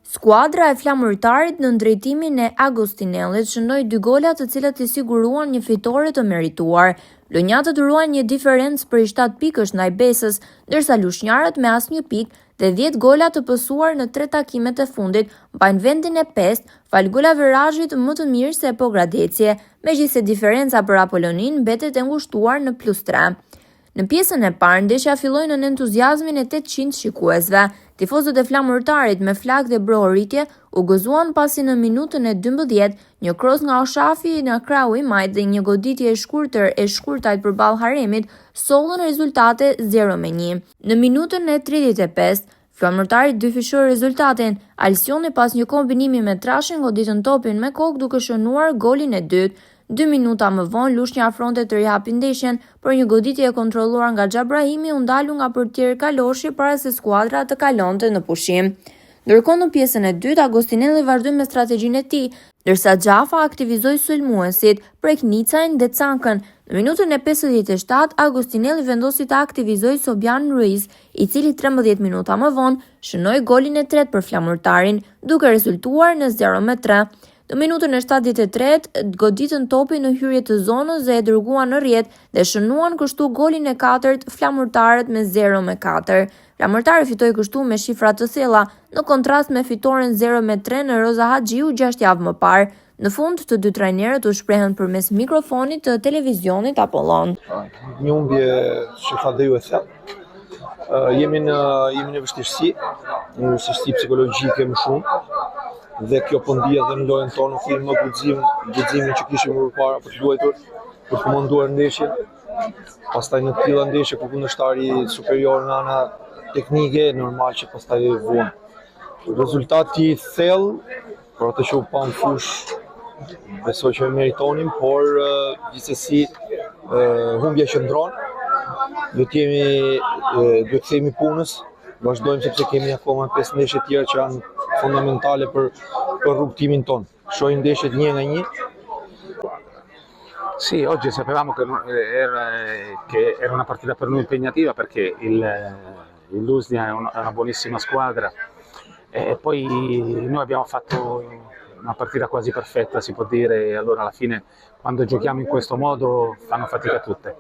Skuadra e flamurtarit në drejtimin e Agostinellit shënoi 2 gola të cilat i siguruan një fitore të merituar. Lonjatët ruajnë një diferencë prej 7 pikësh ndaj Besës, ndërsa lushnjarët me asnjë pikë dhe 10 gola të pësuar në 3 takimet e fundit mbajnë vendin e 5 fal golaverazhit më të mirë se Pogradeci, megjithëse diferenca për Apollonin mbetet e ngushtuar në +3. Në pjesën e parë, ndeshja filloi në entuziazmin e 800 shikuesve. Tifozët e flamurtarit me flak dhe brohoritje u gëzuan pasi në minutën e 12 një kros nga Oshafi në krau i majt dhe një goditje e shkurtajt përballë Haremit sollën rezultate 0-1. Në minutën e 35 flamurtarit dyfishoi rezultatin. Alcioni pas një kombinimi me Trashin goditën topin me kokë duke shënuar golin e dytë. 2 minuta më vonë Lushnja afronte të rihapi ndeshjen, por një goditje e kontrolluar nga Xhabrahimi u ndalu nga portieri Kaloshi para se skuadra të kalonte në pushim. Ndërkohë në pjesën e dytë Agostinelli vazhdoi me strategjinë e tij, ndërsa Xhafa aktivizoi sulmuesit, prek Nicajn dhe Cankën. Në minutën e 57 Agostinelli vendosi të aktivizoi Sobian Ruiz, i cili 13 minuta më vonë shënoi golin e tretë për flamurtarin, duke rezultuar në 0-3. Në minutën e 73, goditën topi në hyrje të zonës dhe e dërguan në rrjet dhe shënuan kështu golin e 4 flamurtarët me 0-4. Flamurtari fitoi kështu me shifra të thella, në kontrast me fitoren 0-3 në Roza Haxhiu 6 javë më parë. Në fund, të dy trajnerët u shprehën përmes mikrofonit të televizionit Apollon. Një humbje që tha dhe ju e thellë. Jemi në vështirësi psikologjike më shumë. Dhe kjo po ndije dhe në lojën tonë, kemi më guximin që kishim më parë për të luajtur, për të komanduar ndeshjen. Pastaj në të tilla ndeshje ku kundërshtari superior në ana teknike, normal që pastaj vuan. Rezultati i thellë, për atë që u pa në fush, besoj që e meritonim, por gjithsesi humbja qëndron. Duhet të themi punës, vazhdojmë sepse kemi akoma 5 ndeshje tjera që janë fondamentale për rrugtimin tonë. Shohim ndeshjet një nga një. Sì, oggi sapevamo che era una partita per noi impegnativa perché il Lusnia è una buonissima squadra e poi noi abbiamo fatto una partita quasi perfetta, si può dire, e allora alla fine quando giochiamo in questo modo fanno fatica tutte.